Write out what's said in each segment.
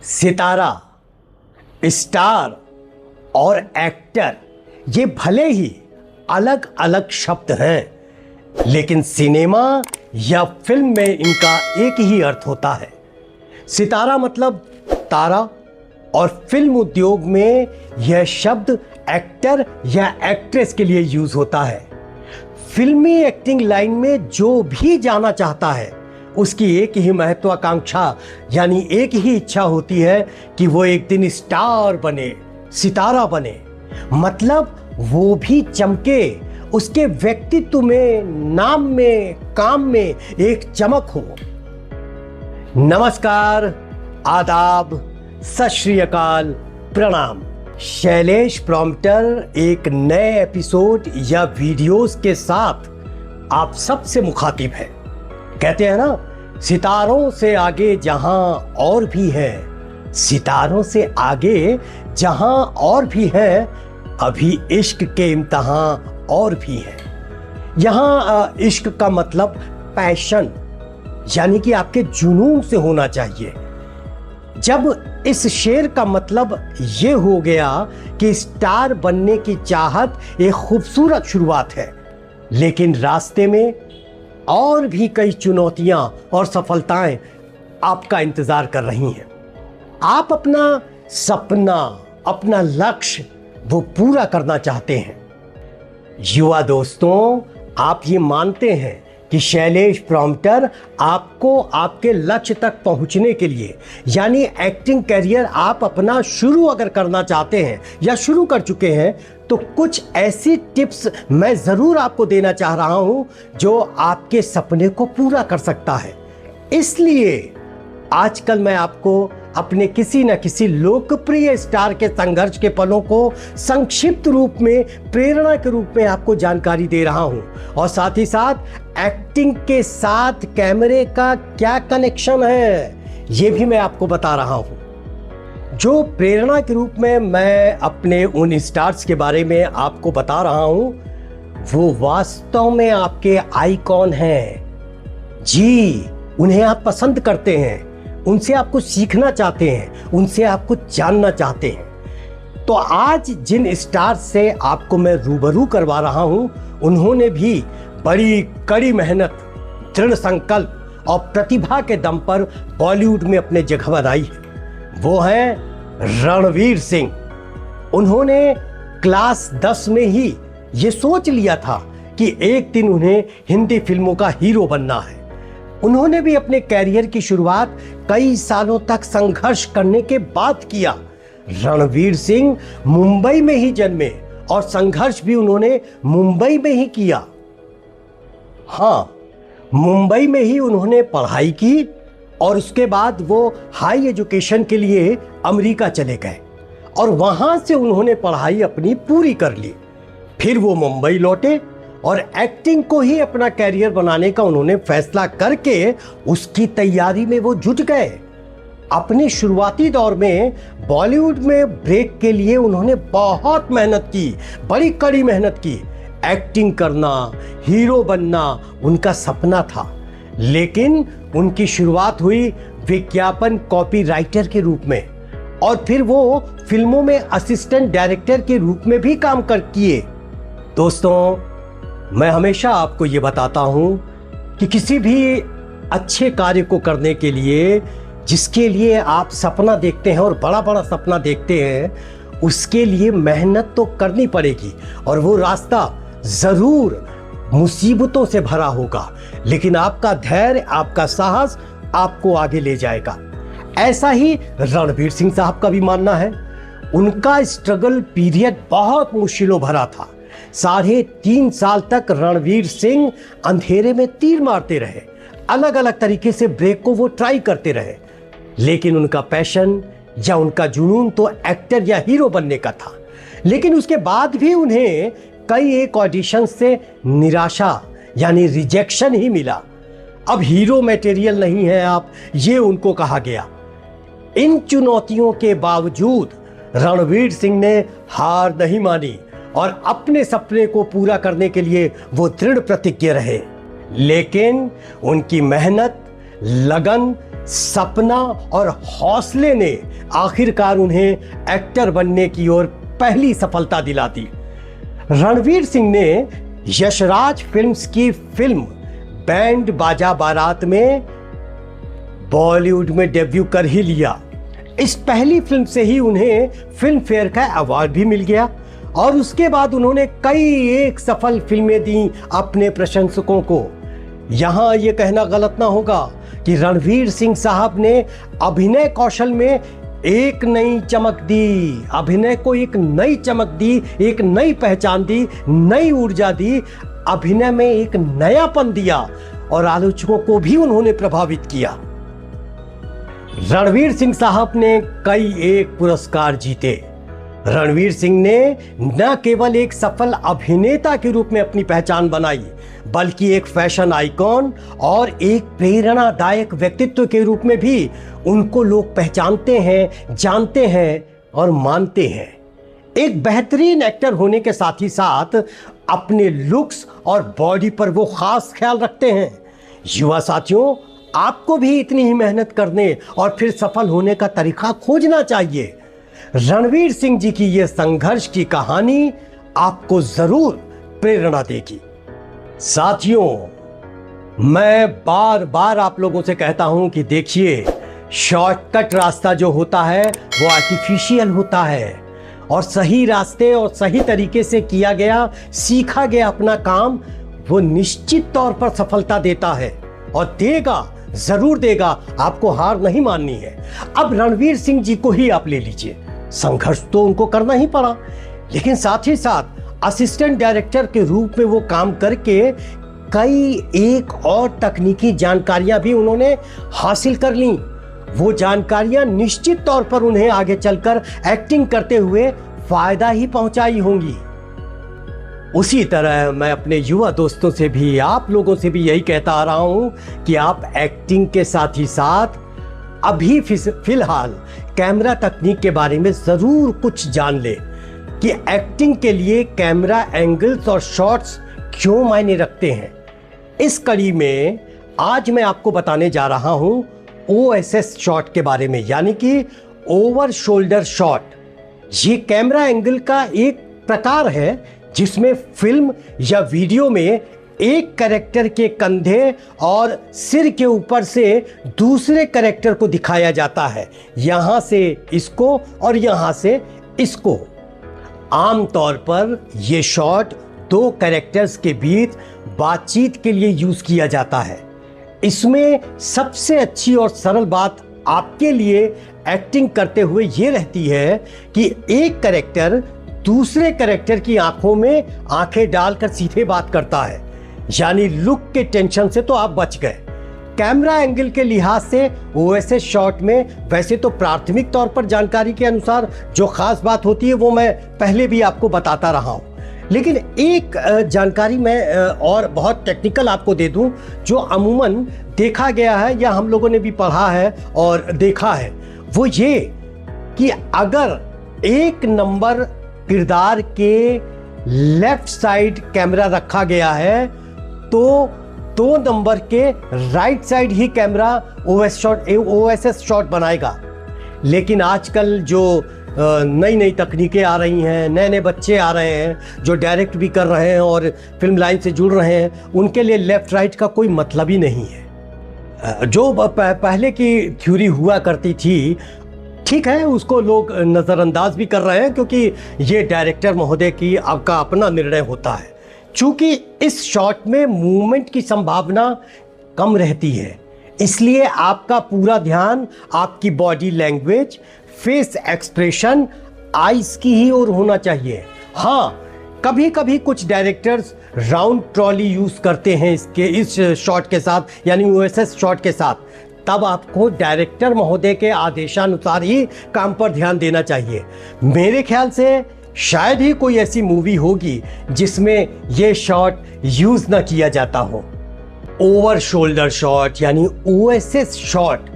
सितारा, star और actor ये भले ही अलग अलग शब्द हैं, लेकिन सिनेमा या फिल्म में इनका एक ही अर्थ होता है। सितारा मतलब तारा और फिल्म उद्योग में यह शब्द एक्टर या एक्ट्रेस के लिए यूज होता है। फिल्मी एक्टिंग लाइन में जो भी जाना चाहता है उसकी एक ही महत्वाकांक्षा यानी एक ही इच्छा होती है कि वो एक दिन स्टार बने, सितारा बने, मतलब वो भी चमके, उसके व्यक्तित्व में, नाम में, काम में एक चमक हो। नमस्कार, आदाब, सत श्री अकाल, प्रणाम। शैलेश प्रॉम्प्टर एक नए एपिसोड या वीडियोस के साथ आप सबसे मुखातिब है। कहते हैं ना, सितारों से आगे जहां और भी है, सितारों से आगे जहां और भी है, अभी इश्क के इम्तिहान और भी है। यहां इश्क का मतलब पैशन यानी कि आपके जुनून से होना चाहिए। जब इस शेर का मतलब ये हो गया कि स्टार बनने की चाहत एक खूबसूरत शुरुआत है, लेकिन रास्ते में और भी कई चुनौतियां और सफलताएं आपका इंतजार कर रही हैं। आप अपना सपना, अपना लक्ष्य वो पूरा करना चाहते हैं। युवा दोस्तों, आप ये मानते हैं कि शैलेश प्रॉम्प्टर आपको आपके लक्ष्य तक पहुंचने के लिए यानी एक्टिंग करियर आप अपना शुरू अगर करना चाहते हैं या शुरू कर चुके हैं, तो कुछ ऐसी टिप्स मैं ज़रूर आपको देना चाह रहा हूं जो आपके सपने को पूरा कर सकता है। इसलिए आजकल मैं आपको अपने किसी न किसी लोकप्रिय स्टार के संघर्ष के पलों को संक्षिप्त रूप में प्रेरणा के रूप में आपको जानकारी दे रहा हूं, और साथ ही साथ एक्टिंग के साथ कैमरे का क्या कनेक्शन है ये भी मैं आपको बता रहा हूं। जो प्रेरणा के रूप में मैं अपने उन स्टार्स के बारे में आपको बता रहा हूं, वो वास्तव में आपके आइकॉन हैं। जी, उन्हें आप पसंद करते हैं, उनसे आपको सीखना चाहते हैं, उनसे आपको जानना चाहते हैं। तो आज जिन स्टार से आपको मैं रूबरू करवा रहा हूं, उन्होंने भी बड़ी कड़ी मेहनत, दृढ़ संकल्प और प्रतिभा के दम पर बॉलीवुड में अपने जगह बनाई है। वो हैं रणवीर सिंह। उन्होंने क्लास 10 में ही ये सोच लिया था कि एक दिन उन्हें हिंदी फिल्मों का हीरो बनना है। उन्होंने भी अपने कैरियर की शुरुआत कई सालों तक संघर्ष करने के बाद किया। रणवीर सिंह मुंबई में ही जन्मे और संघर्ष भी उन्होंने मुंबई में ही किया। हाँ, मुंबई में ही उन्होंने पढ़ाई की और उसके बाद वो हाई एजुकेशन के लिए अमेरिका चले गए और वहां से उन्होंने पढ़ाई अपनी पूरी कर ली। फिर वो मुंबई लौटे और एक्टिंग को ही अपना कैरियर बनाने का उन्होंने फैसला करके उसकी तैयारी में वो जुट गए। अपने शुरुआती दौर में बॉलीवुड में ब्रेक के लिए उन्होंने बहुत मेहनत की, बड़ी कड़ी मेहनत की। एक्टिंग करना, हीरो बनना उनका सपना था, लेकिन उनकी शुरुआत हुई विज्ञापन कॉपीराइटर के रूप में और फिर वो फिल्मों में असिस्टेंट डायरेक्टर के रूप में भी काम किए। दोस्तों, मैं हमेशा आपको ये बताता हूं कि किसी भी अच्छे कार्य को करने के लिए, जिसके लिए आप सपना देखते हैं और बड़ा बड़ा सपना देखते हैं, उसके लिए मेहनत तो करनी पड़ेगी और वो रास्ता जरूर मुसीबतों से भरा होगा, लेकिन आपका धैर्य, आपका साहस आपको आगे ले जाएगा। ऐसा ही रणवीर सिंह साहब का भी मानना है। उनका स्ट्रगल पीरियड बहुत मुश्किलों भरा था। 3.5 साल तक रणवीर सिंह अंधेरे में तीर मारते रहे, अलग अलग तरीके से ब्रेक को वो ट्राई करते रहे, लेकिन उनका पैशन या उनका जुनून तो एक्टर या हीरो बनने का था। लेकिन उसके बाद भी उन्हें कई एक ऑडिशन से निराशा यानी रिजेक्शन ही मिला। अब हीरो मटेरियल नहीं है आप, ये उनको कहा गया। इन चुनौतियों के बावजूद रणवीर सिंह ने हार नहीं मानी और अपने सपने को पूरा करने के लिए वो दृढ़ प्रतिज्ञ रहे। लेकिन उनकी मेहनत, लगन सपना और हौसले ने आखिरकार उन्हें एक्टर बनने की ओर पहली सफलता दिला दी। रणवीर सिंह ने यशराज फिल्म्स की फिल्म बैंड बाजा बारात में बॉलीवुड में डेब्यू कर ही लिया। इस पहली फिल्म से ही उन्हें फिल्म फेयर का अवार्ड भी मिल गया और उसके बाद उन्होंने कई एक सफल फिल्में दी अपने प्रशंसकों को। यहां यह कहना गलत ना होगा कि रणवीर सिंह साहब ने अभिनय कौशल में एक नई चमक दी, अभिनय को एक नई चमक दी, एक नई पहचान दी, नई ऊर्जा दी, अभिनय में एक नयापन दिया और आलोचकों को भी उन्होंने प्रभावित किया। रणवीर सिंह साहब ने कई एक पुरस्कार जीते। रणवीर सिंह ने न केवल एक सफल अभिनेता के रूप में अपनी पहचान बनाई, बल्कि एक फैशन आइकॉन और एक प्रेरणादायक व्यक्तित्व के रूप में भी उनको लोग पहचानते हैं, जानते हैं और मानते हैं। एक बेहतरीन एक्टर होने के साथ ही साथ अपने लुक्स और बॉडी पर वो खास ख्याल रखते हैं। युवा साथियों, आपको भी इतनी ही मेहनत करने और फिर सफल होने का तरीका खोजना चाहिए। रणवीर सिंह जी की यह संघर्ष की कहानी आपको जरूर प्रेरणा देगी। साथियों, मैं बार बार आप लोगों से कहता हूं कि देखिए, शॉर्टकट रास्ता जो होता है वो आर्टिफिशियल होता है और सही रास्ते और सही तरीके से किया गया, सीखा गया अपना काम वो निश्चित तौर पर सफलता देता है और देगा, जरूर देगा। आपको हार नहीं माननी है। अब रणवीर सिंह जी को ही आप ले लीजिए, संघर्ष तो उनको करना ही पड़ा, लेकिन साथ ही साथ असिस्टेंट डायरेक्टर के रूप में वो काम करके कई एक और तकनीकी जानकारियां भी उन्होंने हासिल कर ली। वो जानकारियां निश्चित तौर पर उन्हें आगे चलकर एक्टिंग करते हुए फायदा ही पहुंचाई होंगी। उसी तरह मैं अपने युवा दोस्तों से भी, आप लोगों से भी यही कहता आ रहा हूं कि आप एक्टिंग के साथ ही साथ अभी फिलहाल कैमरा तकनीक के बारे में जरूर कुछ जान ले कि एक्टिंग के लिए कैमरा एंगल्स और शॉट्स क्यों मायने रखते हैं। इस कड़ी में आज मैं आपको बताने जा रहा हूं OSS शॉट के बारे में, यानी कि ओवर शोल्डर शॉट। ये कैमरा एंगल का एक प्रकार है जिसमें फिल्म या वीडियो में एक कैरेक्टर के कंधे और सिर के ऊपर से दूसरे कैरेक्टर को दिखाया जाता है, यहां से इसको और यहां से इसको। आमतौर पर यह शॉट दो कैरेक्टर्स के बीच बातचीत के लिए यूज किया जाता है। इसमें सबसे अच्छी और सरल बात आपके लिए एक्टिंग करते हुए ये रहती है कि एक कैरेक्टर दूसरे कैरेक्टर की आंखों में आंखें डालकर सीधे बात करता है, यानी लुक के टेंशन से तो आप बच गए। कैमरा एंगल के लिहाज से OSS शॉट में वैसे तो प्राथमिक तौर पर जानकारी के अनुसार जो खास बात होती है वो मैं पहले भी आपको बताता रहा हूं, लेकिन एक जानकारी मैं और बहुत टेक्निकल आपको दे दूं जो अमूमन देखा गया है या हम लोगों ने भी पढ़ा है और देखा है, वो ये कि अगर एक नंबर किरदार के लेफ्ट साइड कैमरा रखा गया है तो 2 नंबर के राइट साइड ही कैमरा OSS शॉट बनाएगा। लेकिन आजकल जो नई नई तकनीकें आ रही हैं, नए नए बच्चे आ रहे हैं जो डायरेक्ट भी कर रहे हैं और फिल्म लाइन से जुड़ रहे हैं, उनके लिए लेफ्ट राइट का कोई मतलब ही नहीं है। जो पहले की थ्योरी हुआ करती थी, ठीक है, उसको लोग नज़रअंदाज भी कर रहे हैं क्योंकि ये डायरेक्टर महोदय की आपका अपना निर्णय होता है। चूंकि इस शॉट में मूवमेंट की संभावना कम रहती है, इसलिए आपका पूरा ध्यान आपकी body language, face expression, eyes की ही ओर होना चाहिए। हाँ, कभी कभी कुछ डायरेक्टर्स राउंड ट्रॉली यूज करते हैं इस शॉट के साथ, यानी OSS शॉट के साथ। तब आपको डायरेक्टर महोदय के आदेशानुसार ही काम पर ध्यान देना चाहिए। मेरे ख्याल से शायद ही कोई ऐसी मूवी होगी जिसमें यह शॉट यूज ना किया जाता हो। ओवर शोल्डर शॉट यानी OSS शॉट,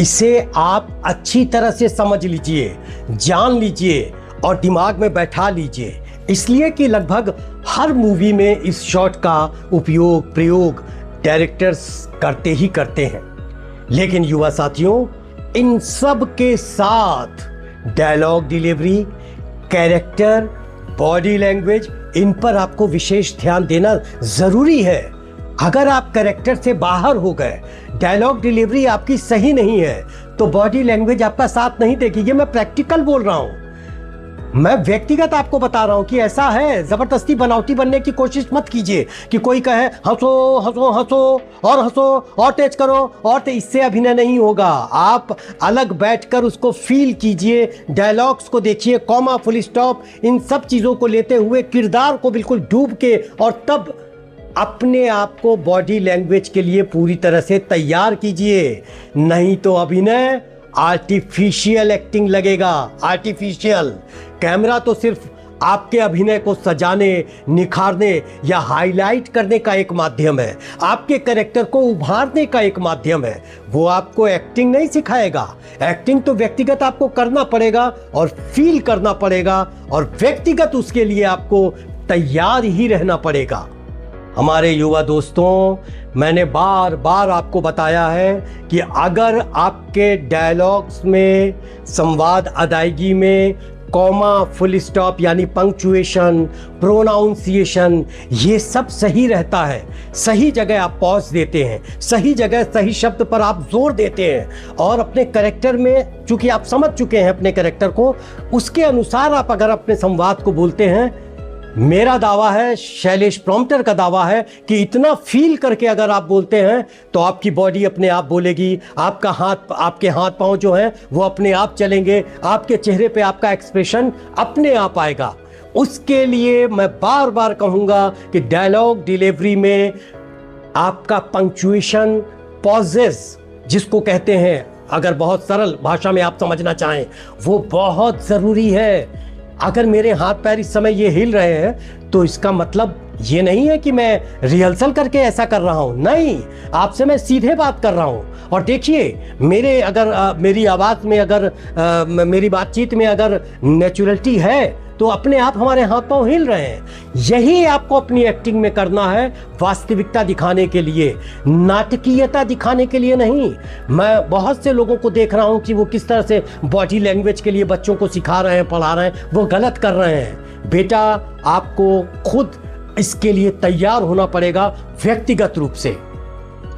इसे आप अच्छी तरह से समझ लीजिए, जान लीजिए और दिमाग में बैठा लीजिए, इसलिए कि लगभग हर मूवी में इस शॉट का प्रयोग डायरेक्टर्स करते ही करते हैं। लेकिन युवा साथियों, इन सब के साथ dialogue delivery, character, body language, इन पर आपको विशेष ध्यान देना जरूरी है। अगर आप कैरेक्टर से बाहर हो गए, डायलॉग डिलीवरी आपकी सही नहीं है, तो बॉडी लैंग्वेज आपका साथ नहीं देगी। ये मैं प्रैक्टिकल बोल रहा हूं, मैं व्यक्तिगत आपको बता रहा हूं कि ऐसा है। जबरदस्ती बनावटी बनने की कोशिश मत कीजिए कि कोई कहे हंसो हंसो हंसो और हंसो और तेज करो और इससे अभिनय नहीं होगा। आप अलग बैठकर उसको फील कीजिए, डायलॉग्स को देखिए, कॉमा, फुल स्टॉप, इन सब चीजों को लेते हुए किरदार को बिल्कुल डूब के, और तब अपने आप को बॉडी लैंग्वेज के लिए पूरी तरह से तैयार कीजिए। नहीं तो अभिनय आर्टिफिशियल एक्टिंग लगेगा। आर्टिफिशियल कैमरा तो सिर्फ आपके अभिनय को सजाने, निखारने या हाईलाइट करने का एक माध्यम है, आपके कैरेक्टर को उभारने का एक माध्यम है। वो आपको एक्टिंग नहीं सिखाएगा। एक्टिंग तो व्यक्तिगत आपको करना पड़ेगा और फील करना पड़ेगा, और व्यक्तिगत उसके लिए आपको तैयार ही रहना पड़ेगा। हमारे युवा दोस्तों, मैंने बार बार आपको बताया है कि अगर आपके डायलॉग्स में, संवाद अदायगी में कॉमा, फुल स्टॉप यानी पंक्चुएशन, प्रोनाउंसिएशन, ये सब सही रहता है, सही जगह आप पॉज देते हैं, सही जगह सही शब्द पर आप जोर देते हैं, और अपने कैरेक्टर में चूंकि आप समझ चुके हैं अपने कैरेक्टर को, उसके अनुसार आप अगर अपने संवाद को बोलते हैं, मेरा दावा है, शैलेश प्रॉम्प्टर का दावा है कि इतना फील करके अगर आप बोलते हैं तो आपकी बॉडी अपने आप बोलेगी, आपके हाथ पांव जो हैं वो अपने आप चलेंगे, आपके चेहरे पे आपका एक्सप्रेशन अपने आप आएगा। उसके लिए मैं बार बार कहूंगा कि डायलॉग डिलीवरी में आपका पंक्चुएशन, पॉजेस जिसको कहते हैं, अगर बहुत सरल भाषा में आप समझना चाहें, वो बहुत जरूरी है। अगर मेरे हाथ पैर इस समय ये हिल रहे हैं तो इसका मतलब ये नहीं है कि मैं रिहर्सल करके ऐसा कर रहा हूं। नहीं, आपसे मैं सीधे बात कर रहा हूं। और देखिए, मेरी आवाज़ में अगर मेरी बातचीत में अगर नेचुरलिटी है तो अपने आप हमारे हाथ पांव हिल रहे हैं। यही आपको अपनी एक्टिंग में करना है, वास्तविकता दिखाने के लिए, नाटकीयता दिखाने के लिए नहीं। मैं बहुत से लोगों को देख रहा हूं कि वो किस तरह से बॉडी लैंग्वेज के लिए बच्चों को सिखा रहे हैं, पढ़ा रहे हैं, वो गलत कर रहे हैं। बेटा, आपको खुद इसके लिए तैयार होना पड़ेगा व्यक्तिगत रूप से।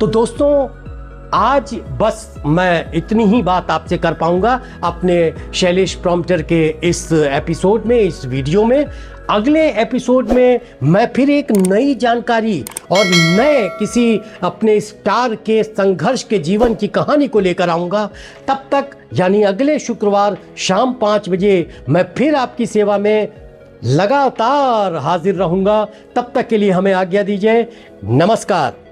तो दोस्तों, आज बस मैं इतनी ही बात आपसे कर पाऊंगा अपने शैलेश प्रॉम्प्टर के इस एपिसोड में, इस वीडियो में। अगले एपिसोड में मैं फिर एक नई जानकारी और नए किसी अपने स्टार के संघर्ष के जीवन की कहानी को लेकर आऊंगा। तब तक यानी अगले शुक्रवार शाम 5 बजे मैं फिर आपकी सेवा में लगातार हाजिर रहूंगा। तब तक के लिए हमें आज्ञा दीजिए। नमस्कार।